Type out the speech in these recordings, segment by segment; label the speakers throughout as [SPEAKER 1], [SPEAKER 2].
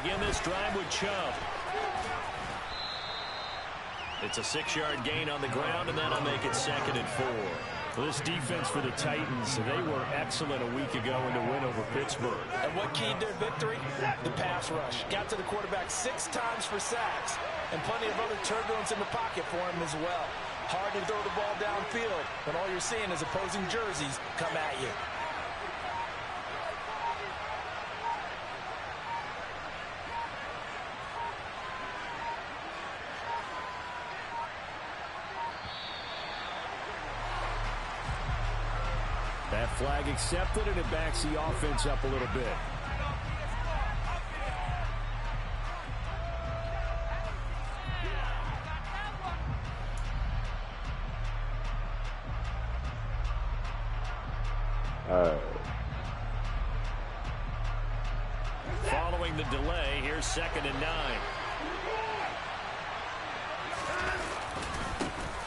[SPEAKER 1] begin this drive with Chubb. It's a 6-yard gain on the ground, and that'll make it 2nd and 4.
[SPEAKER 2] Well, this defense for the Titans, they were excellent a week ago in the win over Pittsburgh.
[SPEAKER 3] And what keyed their victory? The pass rush. Got to the quarterback 6 times for sacks, and plenty of other turbulence in the pocket for him as well. Hard to throw the ball downfield when all you're seeing is opposing jerseys come at you.
[SPEAKER 2] That flag accepted, and it backs the offense up a little bit. Following the delay, here's 2nd and 9.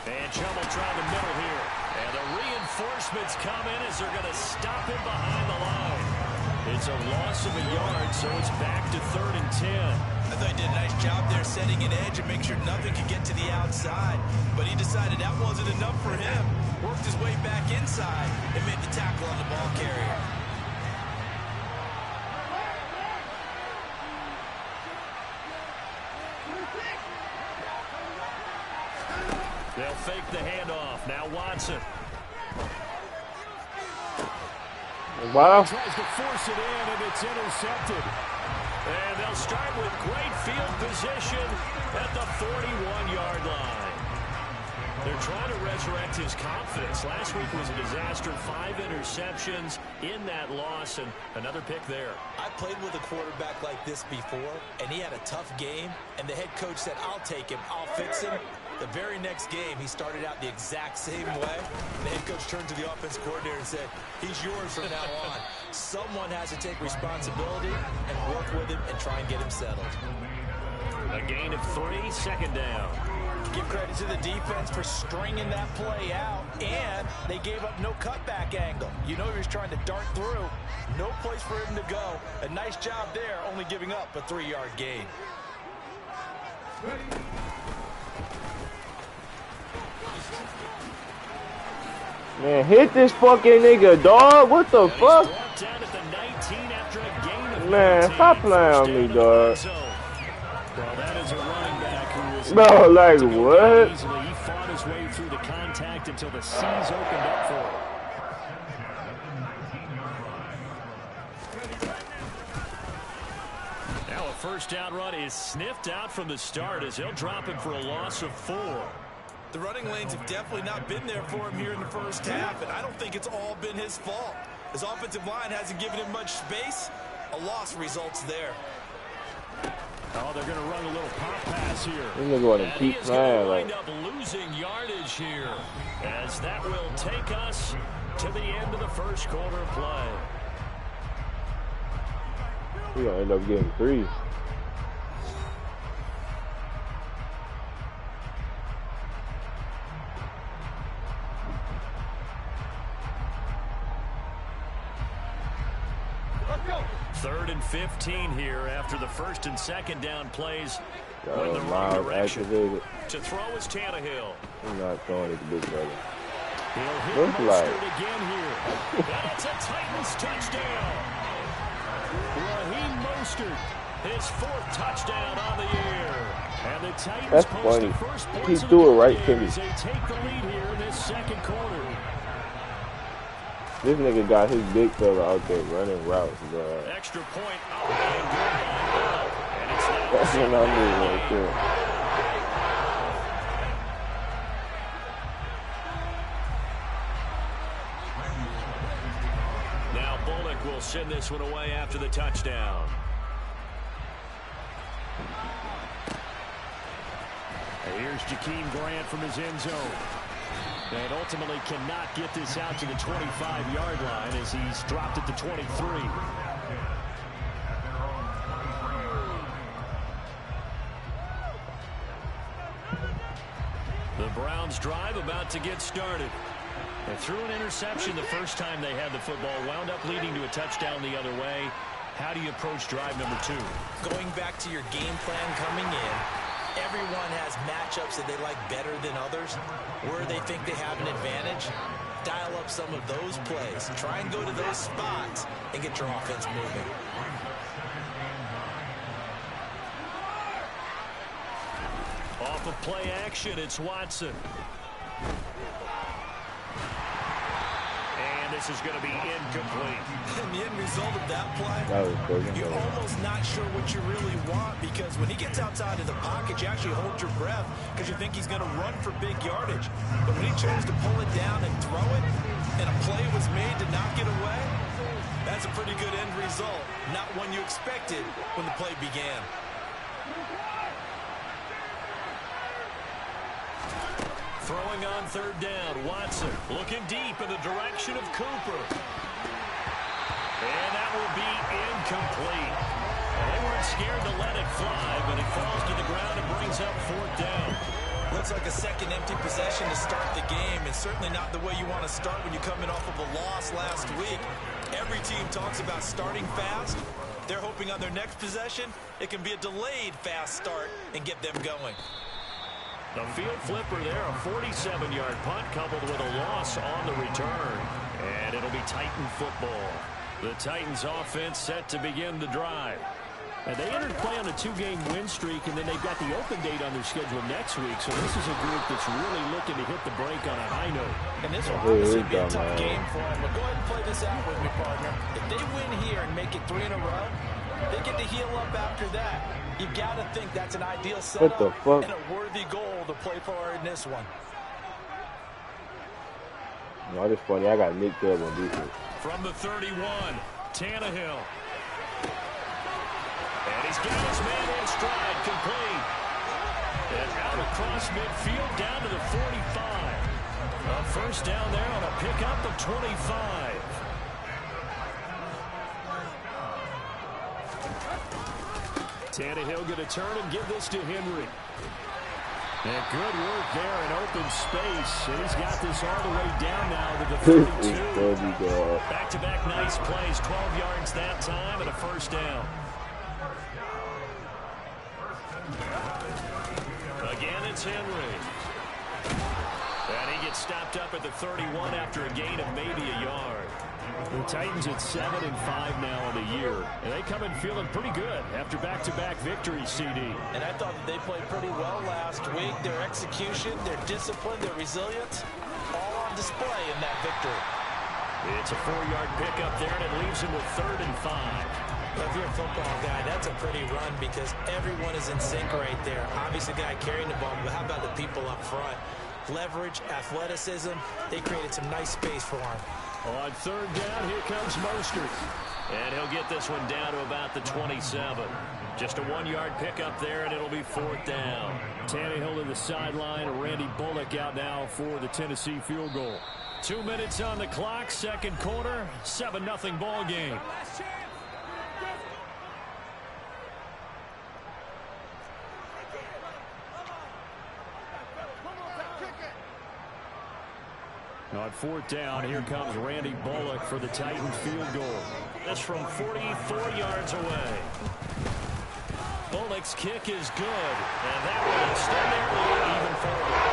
[SPEAKER 2] And Chubb will try the middle here. And the reinforcements come in as they're going to stop him behind the line. It's a loss of a yard, so it's back to 3rd and 10.
[SPEAKER 3] I thought he did a nice job there setting an edge and making sure nothing could get to the outside. But he decided that wasn't enough for him. Worked his way back inside and made the tackle on the ball carrier.
[SPEAKER 1] They'll fake the handoff. Now Watson.
[SPEAKER 4] Wow.
[SPEAKER 2] He tries to force it in, and it's intercepted.
[SPEAKER 1] And they'll start with great field position at the 41-yard line. They're trying to resurrect his confidence. Last week was a disaster. 5 interceptions in that loss, and another pick there.
[SPEAKER 3] I played with a quarterback like this before, and he had a tough game, and the head coach said, I'll take him, I'll fix him. The very next game, he started out the exact same way. The head coach turned to the offense coordinator and said, he's yours from now on. Someone has to take responsibility and work with him and try and get him settled.
[SPEAKER 1] A gain of 3, 2nd down.
[SPEAKER 3] Give credit to the defense for stringing that play out, and they gave up no cutback angle. You know he was trying to dart through. No place for him to go. A nice job there, only giving up a 3-yard gain.
[SPEAKER 4] Man, hit this fucking nigga, dog. What the fuck? Man, stop playing on me, dog.
[SPEAKER 2] Well, that is a running back who was...
[SPEAKER 4] Bro, like, what?
[SPEAKER 2] Easily. He fought his way through the contact until the C's opened up for him. Now a 1st down run is sniffed out from the start as he'll drop him for a loss of 4.
[SPEAKER 3] The running lanes have definitely not been there for him here in the first half, and I don't think it's all been his fault. His offensive line hasn't given him much space. A loss results there.
[SPEAKER 1] Oh, they're going to run a little pop pass here.
[SPEAKER 4] This nigga want to keep playing.
[SPEAKER 1] Wind up losing yardage here, as that will take us to the end of the 1st quarter play.
[SPEAKER 4] He gonna end up getting 3.
[SPEAKER 1] Third and 15 here after the 1st and 2nd down plays.
[SPEAKER 4] When the wrong direction. Activated.
[SPEAKER 1] To throw is Tannehill.
[SPEAKER 4] He's not throwing it to big brother.
[SPEAKER 1] He'll hit
[SPEAKER 4] Looks like
[SPEAKER 1] again here. And it's a Titans touchdown. Raheem Mostert, his 4th touchdown on the year. And the Titans
[SPEAKER 4] That's
[SPEAKER 1] post
[SPEAKER 4] funny.
[SPEAKER 1] the first
[SPEAKER 4] He
[SPEAKER 1] points
[SPEAKER 4] threw it right
[SPEAKER 1] of
[SPEAKER 4] to
[SPEAKER 1] the
[SPEAKER 4] me.
[SPEAKER 1] game as they take the lead here in this 2nd quarter.
[SPEAKER 4] This nigga got his big fella out there running routes, bro.
[SPEAKER 1] Extra point up and good. And it's now
[SPEAKER 4] That's what I mean right there.
[SPEAKER 1] Now Bullock will send this one away after the touchdown.
[SPEAKER 2] Here's Jakeem Grant from his end zone. And ultimately cannot get this out to the 25-yard line as he's dropped it to 23.
[SPEAKER 1] The Browns drive about to get started. They threw an interception the first time they had the football, wound up leading to a touchdown the other way. How do you approach drive number 2?
[SPEAKER 3] Going back to your game plan coming in, everyone has matchups that they like better than others. Where they think they have an advantage, dial up some of those plays. Try and go to those spots and get your offense moving.
[SPEAKER 1] Off of play action, it's Watson. And this is going to be incomplete.
[SPEAKER 3] And the end result of that play, you're almost not sure what you really want, because when he gets outside of the pocket, you actually hold your breath because you think he's going to run for big yardage. But when he chose to pull it down and throw it, and a play was made to knock it away, that's a pretty good end result. Not one you expected when the play began.
[SPEAKER 1] Throwing on third down, Watson looking deep in the direction of Cooper. And that will be incomplete. They weren't scared to let it fly, but it falls to the ground and brings up fourth down.
[SPEAKER 3] Looks like a second empty possession to start the game, and certainly not the way you want to start when you're coming off of a loss last week. Every team talks about starting fast. They're hoping on their next possession, it can be a delayed fast start and get them going.
[SPEAKER 1] The field flipper there, a 47-yard punt coupled with a loss on the return. And it'll be Titan football. The Titans offense set to begin the drive. And they entered play on a 2-game win streak, and then they've got the open date on their schedule next week. So this is a group that's really looking to hit the break on a high note.
[SPEAKER 3] And this will obviously be a tough game for them. But go ahead and play this out with me, partner. If they win here and make it 3 in a row, they get to heal up after that. You got to think that's an ideal setup and a worthy goal to play for in this one.
[SPEAKER 4] No, it's funny. I got Nick Chubb on defense.
[SPEAKER 1] From the 31, Tannehill. And he's got his man in stride, complete. And out across midfield, down to the 45. A first down there on a pickup of 25. Tannehill going to turn and give this to Henry. And good work there in open space. And he's got this all the way down now to the 32. Back-to-back nice plays, 12 yards that time, and a first down. Again, it's Henry. And he gets stopped up at the 31 after a gain of maybe a yard. The Titans at 7-5 now in the year, and they come in feeling pretty good after back-to-back victories, CD.
[SPEAKER 3] And I thought that they played pretty well last week. Their execution, their discipline, their resilience, all on display in that victory.
[SPEAKER 1] It's a 4-yard pickup there, and it leaves him with 3rd and 5.
[SPEAKER 3] Well, if you're a football guy, that's a pretty run because everyone is in sync right there. Obviously, the guy carrying the ball, but how about the people up front? Leverage, athleticism, they created some nice space for him.
[SPEAKER 1] On 3rd down, here comes Mostert. And he'll get this one down to about the 27. Just a 1-yard pickup there, and it'll be 4th down. Tannehill to the sideline, Randy Bullock out now for the Tennessee field goal. 2 minutes on the clock, second quarter, 7-0 ball game. Now at 4th down, here comes Randy Bullock for the Titans field goal. That's from 44 yards away. Bullock's kick is good, and that one extended even further.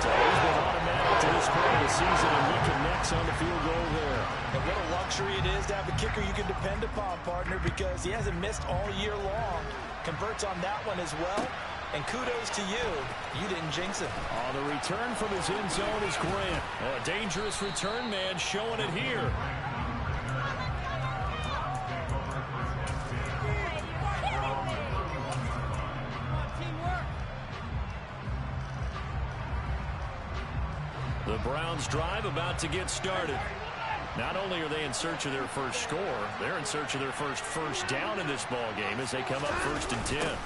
[SPEAKER 1] So he's been automatic to this point of the season, and he connects on the field goal there.
[SPEAKER 3] And what a luxury it is to have a kicker you can depend upon, partner, because he hasn't missed all year long. Converts on that one as well. And kudos to you. You didn't jinx him.
[SPEAKER 1] Oh, the return from his end zone is Grant. Oh, a dangerous return man showing it here. The Browns drive about to get started. Not only are they in search of their first score, they're in search of their first down in this ball game as they come up 1st and 10.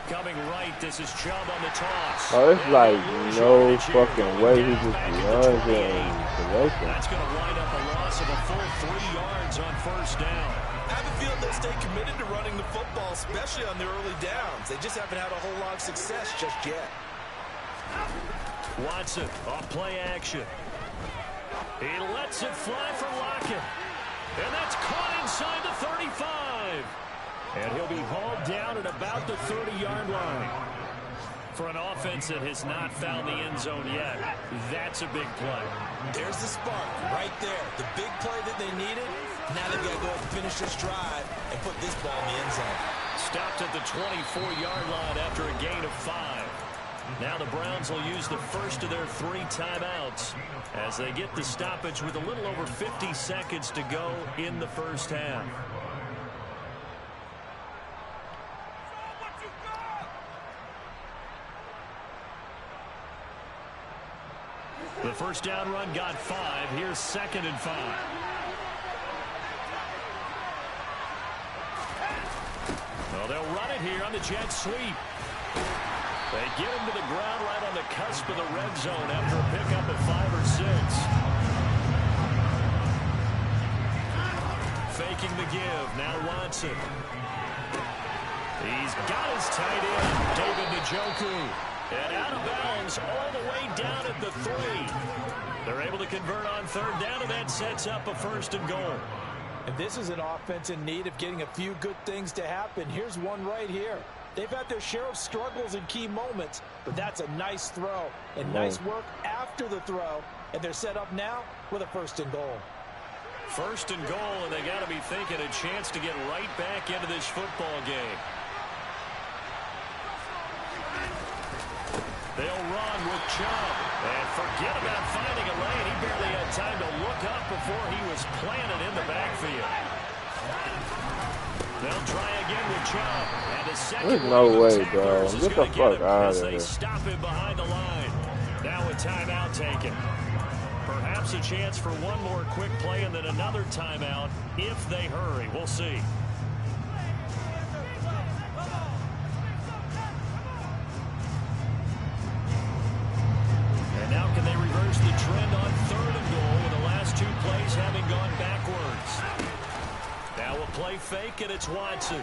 [SPEAKER 1] Coming right, this is Chubb on the toss.
[SPEAKER 4] Oh, it's like no fucking way he just runs in possession.
[SPEAKER 1] That's going to wind up a loss of a full 3 yards on 1st down.
[SPEAKER 3] I have a feeling they'll stay committed to running the football, especially on the early downs. They just haven't had a whole lot of success just yet.
[SPEAKER 1] Watson off play action. He lets it fly for Lockett. And that's caught inside the 35. And he'll be hauled down at about the 30-yard line. For an offense that has not found the end zone yet, that's a big play.
[SPEAKER 3] There's the spark right there. The big play that they needed. Now they've got to go ahead and finish this drive and put this ball in the end zone.
[SPEAKER 1] Stopped at the 24-yard line after a gain of 5. Now the Browns will use the first of their 3 timeouts as they get the stoppage with a little over 50 seconds to go in the first half. The first down run got 5. Here's 2nd and 5. Well, they'll run it here on the jet sweep. They get him to the ground right on the cusp of the red zone after a pickup of 5 or 6. Faking the give. Now Watson. He's got his tight end, David Njoku. And out of bounds all the way down at the 3. They're able to convert on 3rd down, and that sets up a 1st and goal.
[SPEAKER 3] And this is an offense in need of getting a few good things to happen. Here's one right here. They've had their share of struggles in key moments, but that's a nice throw and nice work after the throw. And they're set up now with a 1st and goal.
[SPEAKER 1] 1st and goal, and they got to be thinking a chance to get right back into this football game. They'll run with Chubb. And forget about finding a lane. He barely had time to look up before he was planted in the backfield. They'll try again with Chubb. And the second
[SPEAKER 4] There's no way, bro.
[SPEAKER 1] get the fuck out of here. They stop him behind the line. Now a timeout taken. Perhaps a chance for one more quick play and then another timeout if they hurry. We'll see. Now can they reverse the trend on 3rd and goal with the last 2 plays having gone backwards? Now a play fake, and it's Watson.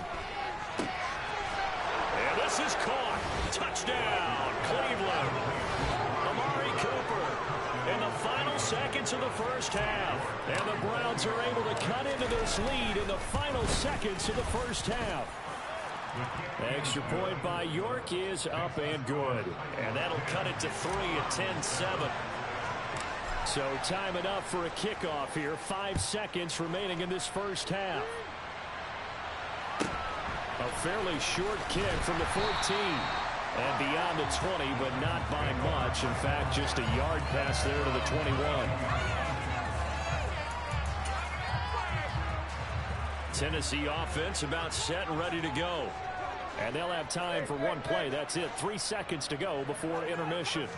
[SPEAKER 1] And this is caught. Touchdown, Cleveland. Amari Cooper in the final seconds of the first half. And the Browns are able to cut into this lead in the final seconds of the first half. Extra point by York is up and good. And that'll cut it to 3 at 10-7. So time enough for a kickoff here. 5 seconds remaining in this first half. A fairly short kick from the 14. And beyond the 20, but not by much. In fact, just a yard pass there to the 21. Tennessee offense about set and ready to go. And they'll have time for one play. That's it. 3 seconds to go before intermission.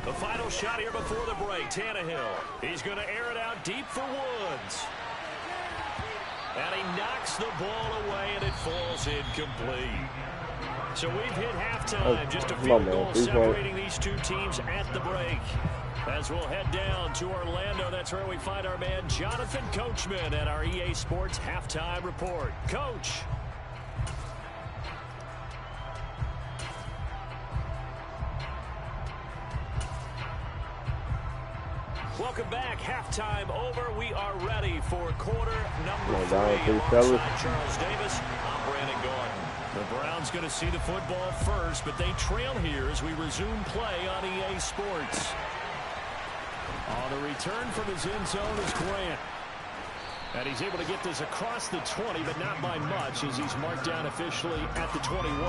[SPEAKER 1] The final shot here before the break. Tannehill. He's going to air it out deep for Woods. And he knocks the ball away, and it falls incomplete. So we've hit halftime. Just a field goal separating these two teams at the break. As we'll head down to Orlando, that's where we find our man Jonathan Coachman at our EA Sports Halftime Report. Coach. Welcome back. Halftime over. We are ready for quarter number 3. Alongside Charles Davis, I'm Brandon Gordon. The Browns going to see the football first, but they trail here as we resume play on EA Sports. On the return from his end zone is Grant. And he's able to get this across the 20, but not by much as he's marked down officially at the 21.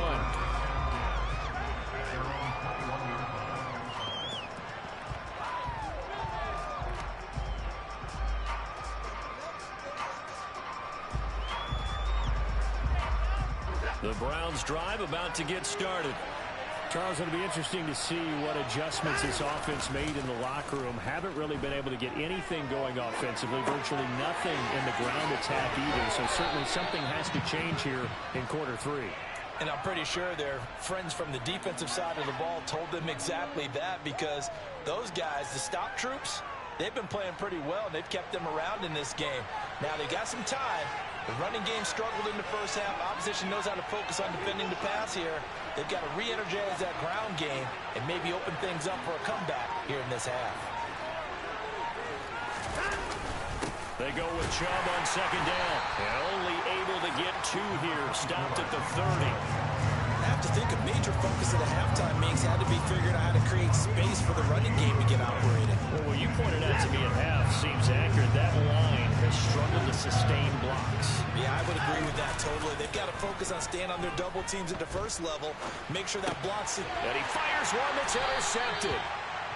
[SPEAKER 1] The Browns drive about to get started. Charles, it'll be interesting to see what adjustments this offense made in the locker room. Haven't really been able to get anything going offensively, virtually nothing in the ground attack either. So certainly something has to change here in quarter 3.
[SPEAKER 3] And I'm pretty sure their friends from the defensive side of the ball told them exactly that, because those guys, the stop troops, they've been playing pretty well. They've kept them around in this game. Now they got some time. The running game struggled in the first half. Opposition knows how to focus on defending the pass here. They've got to re-energize that ground game and maybe open things up for a comeback here in this half.
[SPEAKER 1] They go with Chubb on second down. And only able to get 2 here. Stopped at the 30.
[SPEAKER 3] I have to think a major focus of the halftime meetings had to be figuring out how to create space for the running game to get operated.
[SPEAKER 1] Well, what you pointed out to me at half seems accurate. That line has struggled to sustain blocks.
[SPEAKER 3] Yeah, I would agree with that totally. They've got to focus on staying on their double teams at the first level. Make sure that blocks it.
[SPEAKER 1] And he fires one that's intercepted.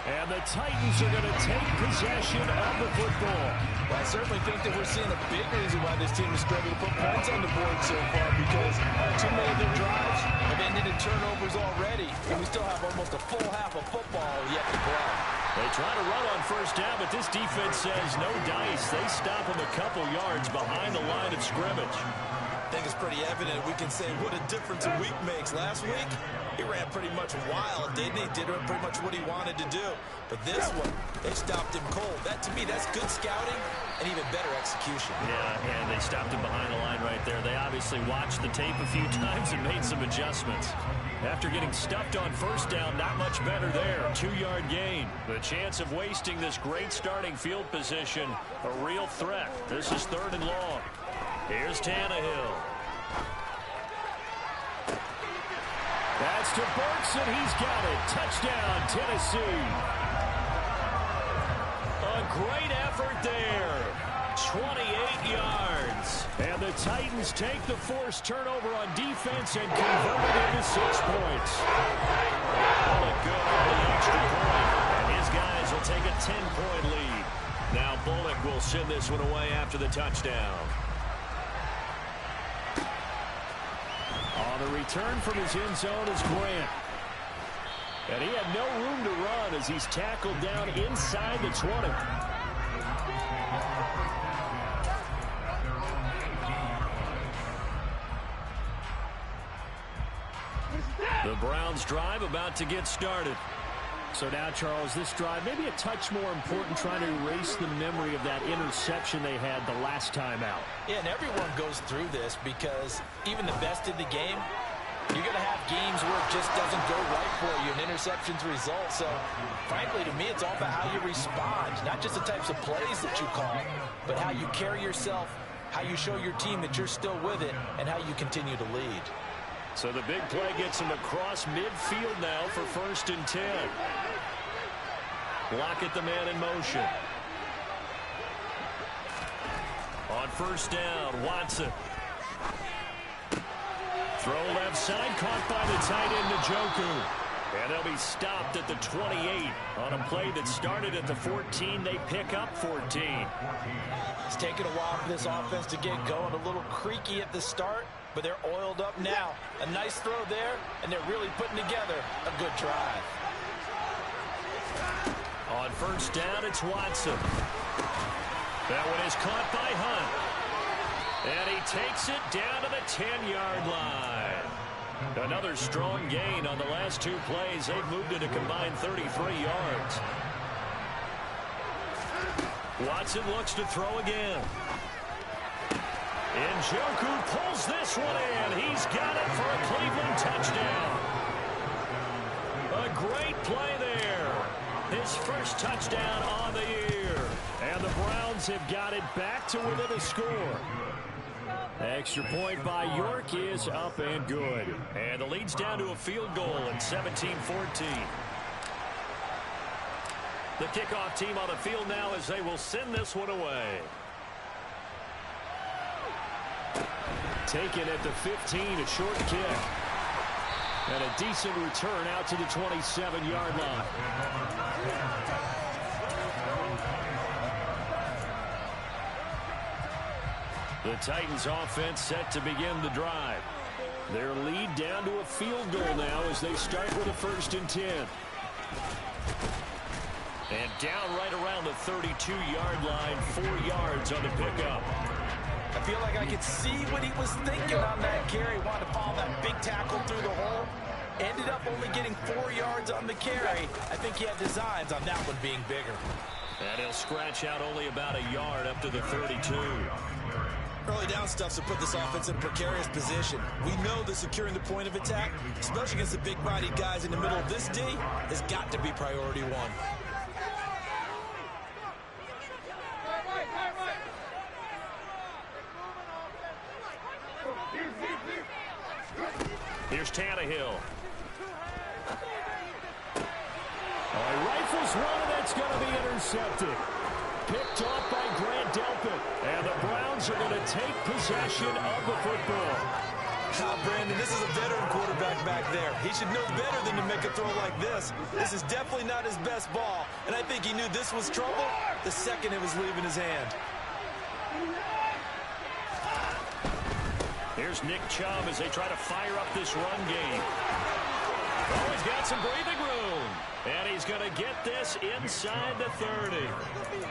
[SPEAKER 1] And the Titans are going to take possession of the football.
[SPEAKER 3] Well, I certainly think that we're seeing a big reason why this team is struggling to put points on the board so far, because too many of their drives have ended in turnovers already, and we still have almost a full half of football yet to play.
[SPEAKER 1] They try to run on first down, but this defense says no dice. They stop him a couple yards behind the line of scrimmage.
[SPEAKER 3] I think it's pretty evident. We can say what a difference a week makes. Last week, he ran pretty much wild, didn't he? Did pretty much what he wanted to do. But this one, they stopped him cold. That, to me, that's good scouting and even better execution.
[SPEAKER 1] Yeah, and they stopped him behind the line right there. They obviously watched the tape a few times and made some adjustments. After getting stuffed on first down, not much better there. 2-yard gain. The chance of wasting this great starting field position, a real threat. This is 3rd and long. Here's Tannehill. That's to Burks, and he's got it. Touchdown, Tennessee. A great effort there. 28 yards. And the Titans take the forced turnover on defense and convert it into 6 points. Bullock good on the extra point. And his guys will take a 10-point lead. Now Bullock will send this one away after the touchdown. On the return from his end zone is Grant. And he had no room to run as he's tackled down inside the 20. The Browns drive about to get started. So now, Charles, this drive maybe a touch more important, trying to erase the memory of that interception they had the last time out.
[SPEAKER 3] Yeah, and everyone goes through this because even the best in the game, you're going to have games where it just doesn't go right for you and interceptions result. So, frankly, to me, it's all about how you respond, not just the types of plays that you call, but how you carry yourself, how you show your team that you're still with it, and how you continue to lead.
[SPEAKER 1] So the big play gets him across midfield now for 1st and 10. Lockett the man in motion. On first down, Watson. Throw left side, caught by the tight end Njoku. And they'll be stopped at the 28 on a play that started at the 14. They pick up 14.
[SPEAKER 3] It's taken a while for this offense to get going. A little creaky at the start, but they're oiled up now. A nice throw there, and they're really putting together a good drive.
[SPEAKER 1] On first down, it's Watson. That one is caught by Hunt. And he takes it down to the 10-yard line. Another strong gain on the last 2 plays. They've moved it a combined 33 yards. Watson looks to throw again. Njoku pulls this one in. He's got it for a Cleveland touchdown. A great play there. His first touchdown on the year. And the Browns have got it back to within a score. Extra point by York is up and good. And the lead's down to a field goal in 17-14. The kickoff team on the field now as they will send this one away. Taken at the 15, a short kick. And a decent return out to the 27-yard line. The Titans offense set to begin the drive. Their lead down to a field goal now as they start with a 1st and 10. And down right around the 32-yard line, 4 yards on the pickup.
[SPEAKER 3] I feel like I could see what he was thinking on that carry. Wanted to follow that big tackle through the hole. Ended up only getting 4 yards on the carry. I think he had designs on that one being bigger.
[SPEAKER 1] And he'll scratch out only about a yard up to the 32.
[SPEAKER 3] Early down stuffs have put this offense in a precarious position. We know that securing the point of attack, especially against the big-bodied guys in the middle of this D, has got to be priority one.
[SPEAKER 1] here's Tannehill. Oh, he rifles one, and that's going to be intercepted. Picked off by Grant Delpit. And the Browns are going to take possession of the football.
[SPEAKER 3] Brandon, this is a veteran quarterback back there. He should know better than to make a throw like this. This is definitely not his best ball, and I think he knew this was trouble the second it was leaving his hand.
[SPEAKER 1] Here's Nick Chubb as they try to fire up this run game. Oh, he's got some breathing room. And he's going to get this inside the 30.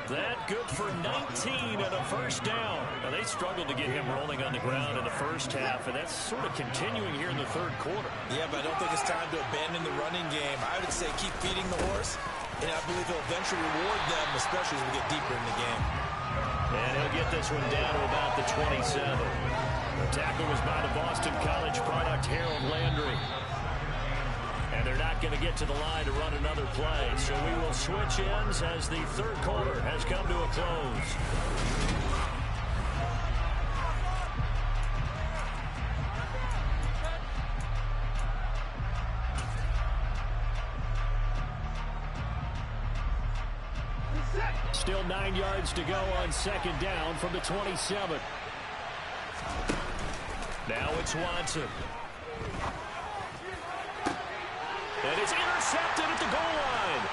[SPEAKER 1] That good for 19 and a first down. Now, they struggled to get him rolling on the ground in the first half, and that's sort of continuing here in the third quarter.
[SPEAKER 3] Yeah, but I don't think it's time to abandon the running game. I would say keep feeding the horse, and I believe he'll eventually reward them, especially as we get deeper in the game.
[SPEAKER 1] And he'll get this one down to about the 27. The tackle was by the Boston College product, Harold Landry. And they're not going to get to the line to run another play. So we will switch ends as the third quarter has come to a close. Still 9 yards to go on second down from the 27. Now it's Watson. And it's intercepted at the goal line.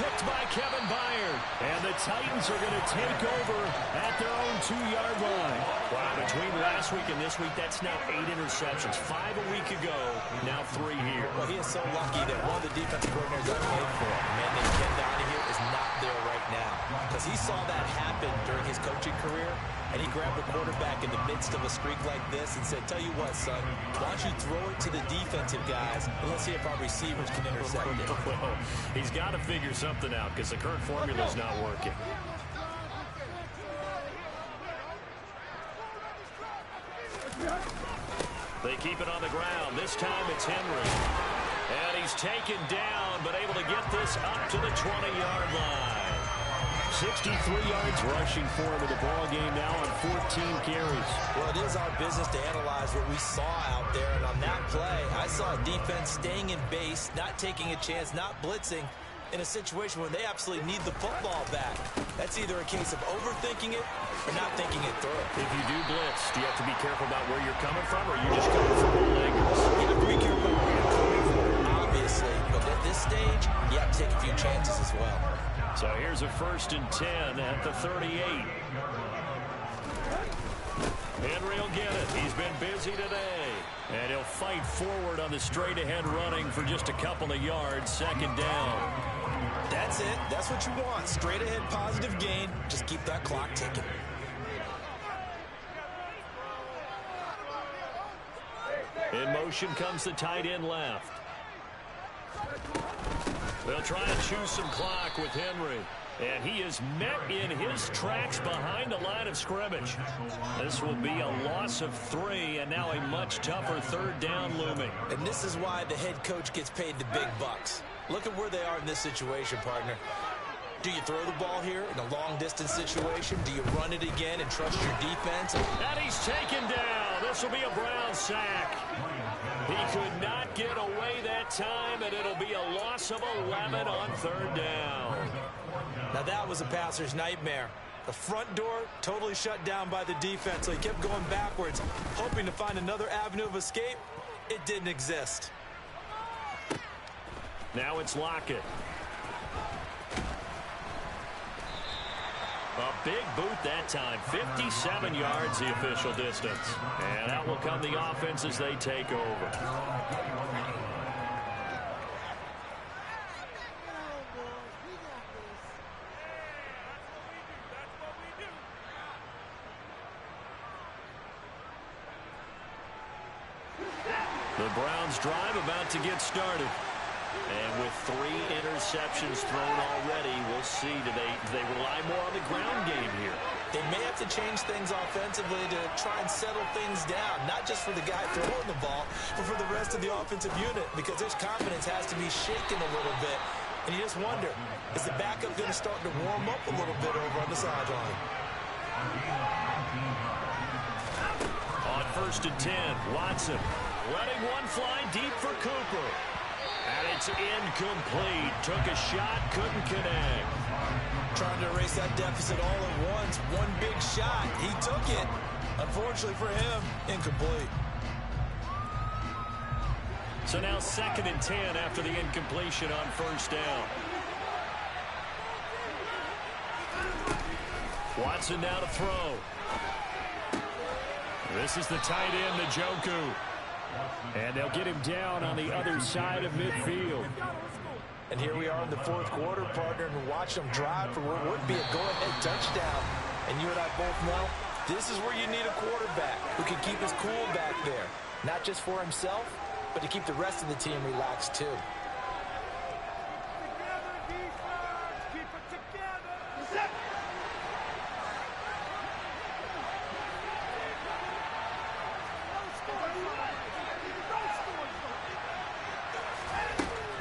[SPEAKER 1] Picked by Kevin Byard. And the Titans are going to take over at their own 2-yard line. Wow, between last week and this week, that's now 8 interceptions. 5 a week ago, now 3 here.
[SPEAKER 3] Well, he is so lucky that one of the defensive coordinators I played for, a man named Ken Donahue, is not there right now. Because he saw that happen during his coaching career, and he grabbed the quarterback in the midst of a streak like this and said, tell you what, son, why don't you throw it to the defensive guys, and let's see if our receivers can intercept it.
[SPEAKER 1] Well, he's got to figure something out because the current formula is not working. They keep it on the ground. This time it's Henry. And he's taken down, but able to get this up to the 20-yard line. 63 yards rushing for him in the ball game now on 14 carries.
[SPEAKER 3] Well, it is our business to analyze what we saw out there, and on that play, I saw a defense staying in base, not taking a chance, not blitzing, in a situation where they absolutely need the football back. That's either a case of overthinking it or not thinking it through.
[SPEAKER 1] If you do blitz, do you have to be careful about where you're coming from, or are you just coming from the legs?
[SPEAKER 3] You have to be careful where you're coming from, obviously, but at this stage, you have to take a few chances as well.
[SPEAKER 1] So here's a 1st and 10 at the 38. Henry will get it. He's been busy today. And he'll fight forward on the straight-ahead running for just a couple of yards. 2nd down.
[SPEAKER 3] That's it. That's what you want. Straight-ahead positive gain. Just keep that clock ticking.
[SPEAKER 1] In motion comes the tight end left. They'll try and choose some clock with Henry. And he is met in his tracks behind the line of scrimmage. This will be a loss of 3, and now a much tougher 3rd down looming.
[SPEAKER 3] And this is why the head coach gets paid the big bucks. Look at where they are in this situation, partner. Do you throw the ball here in a long-distance situation? Do you run it again and trust your defense?
[SPEAKER 1] And he's taken down. This will be a Brown sack. He could not get away that time, and it'll be a loss of 11 on 3rd down.
[SPEAKER 3] Now that was a passer's nightmare. The front door totally shut down by the defense, so he kept going backwards, hoping to find another avenue of escape. It didn't exist.
[SPEAKER 1] Now it's Lockett. A big boot that time. 57 yards the official distance. And out will come the offense as they take over. The Browns drive about to get started. And with 3 interceptions thrown already, we'll see, do they rely more on the ground game here?
[SPEAKER 3] They may have to change things offensively to try and settle things down, not just for the guy throwing the ball, but for the rest of the offensive unit, because their confidence has to be shaken a little bit. And you just wonder, is the backup going to start to warm up a little bit over on the sideline?
[SPEAKER 1] On 1st and 10, Watson. Letting one fly deep for Cooper. And it's incomplete. Took a shot, couldn't connect.
[SPEAKER 3] Trying to erase that deficit all at once. One big shot. He took it. Unfortunately for him, incomplete.
[SPEAKER 1] So now 2nd and 10 after the incompletion on first down. Watson now to throw. This is the tight end, Njoku. And they'll get him down on the other side of midfield.
[SPEAKER 3] And here we are in the 4th quarter, partner, and watch them drive for what would be a go-ahead touchdown. And you and I both know this is where you need a quarterback who can keep his cool back there. Not just for himself, but to keep the rest of the team relaxed too.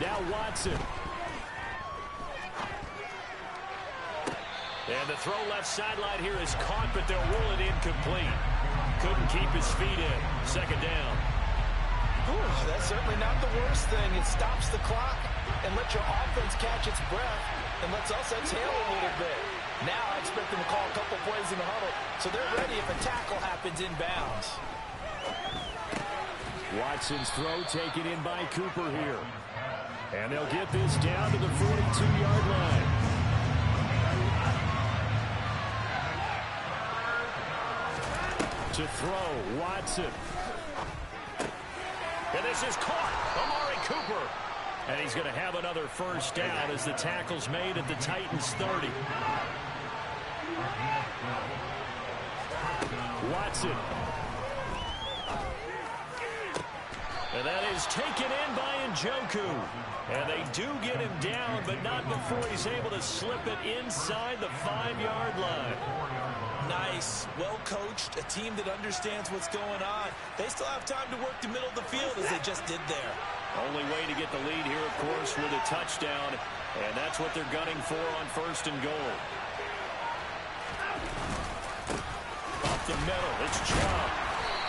[SPEAKER 1] Now Watson. And the throw left sideline here is caught, but they'll rule it incomplete. Couldn't keep his feet in. 2nd down.
[SPEAKER 3] Whew, that's certainly not the worst thing. It stops the clock and lets your offense catch its breath and lets us exhale a little bit. Now I expect them to call a couple plays in the huddle so they're ready if a tackle happens inbounds.
[SPEAKER 1] Watson's throw taken in by Cooper here. And they'll get this down to the 42-yard line. To throw, Watson. And this is caught. Amari Cooper. And he's going to have another first down as the tackle's made at the Titans' 30. Watson. And that is taken in by Njoku. And they do get him down, but not before he's able to slip it inside the 5-yard line.
[SPEAKER 3] Nice. Well coached. A team that understands what's going on. They still have time to work the middle of the field as they just did there.
[SPEAKER 1] Only way to get the lead here, of course, with a touchdown. And that's what they're gunning for on 1st and goal. Up the middle, it's Chubb.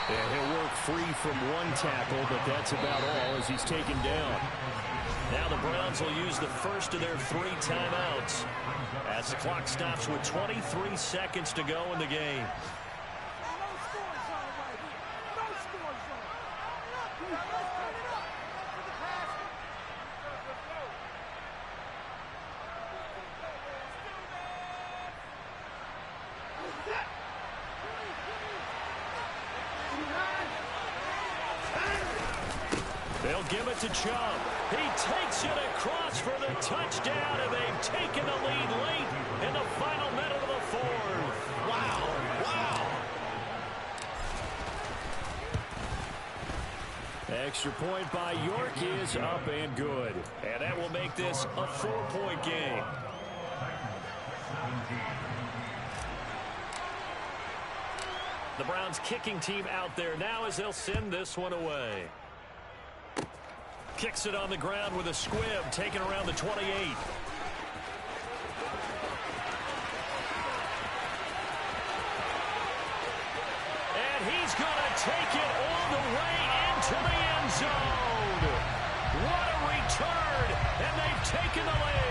[SPEAKER 1] And he'll work free from one tackle, but that's about all as he's taken down. Now the Browns will use the first of their 3 timeouts as the clock stops with 23 seconds to go in the game. They'll give it to Chubb. He takes it across for the touchdown, and they've taken the lead late in the final minute of the 4th.
[SPEAKER 3] Wow, wow.
[SPEAKER 1] Extra point by York is up and good. And that will make this a 4-point game. The Browns kicking team out there now as they'll send this one away. Kicks it on the ground with a squib, taken around the 28. And he's going to take it all the way into the end zone. What a return, and they've taken the lead.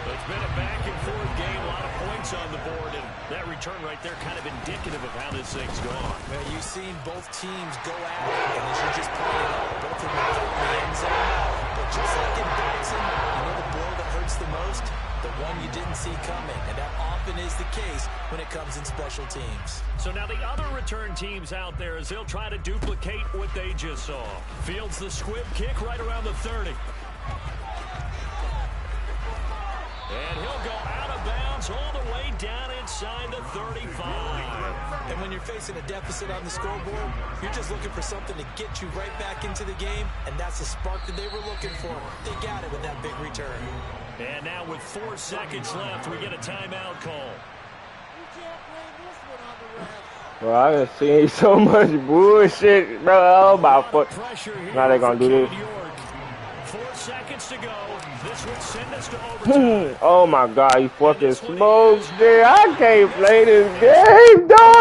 [SPEAKER 1] It's been a back-and-forth game, a lot of points on the board, and that return right there kind of indicative of how this thing's gone.
[SPEAKER 3] Man, you've seen both teams go at it, and as you just pointed out, both of them in the end zone. But just like in boxing, you know the blow that hurts the most? The one you didn't see coming, and that often is the case when it comes in special teams.
[SPEAKER 1] So now the other return teams out there as they'll try to duplicate what they just saw. Fields the squib kick right around the 30. And he'll go out of bounds all the way down inside the 35.
[SPEAKER 3] And when you're facing a deficit on the scoreboard, you're just looking for something to get you right back into the game, and that's the spark that they were looking for. They got it with that big return.
[SPEAKER 1] And now with 4 seconds left, we get a timeout call.
[SPEAKER 4] Bro, I done seen so much bullshit, bro. Oh my fuck. Now they gonna do this.
[SPEAKER 1] 4 seconds to go. This would send us to overtime.
[SPEAKER 4] Oh my god, you fucking smokes, dude. I can't play this game, dog.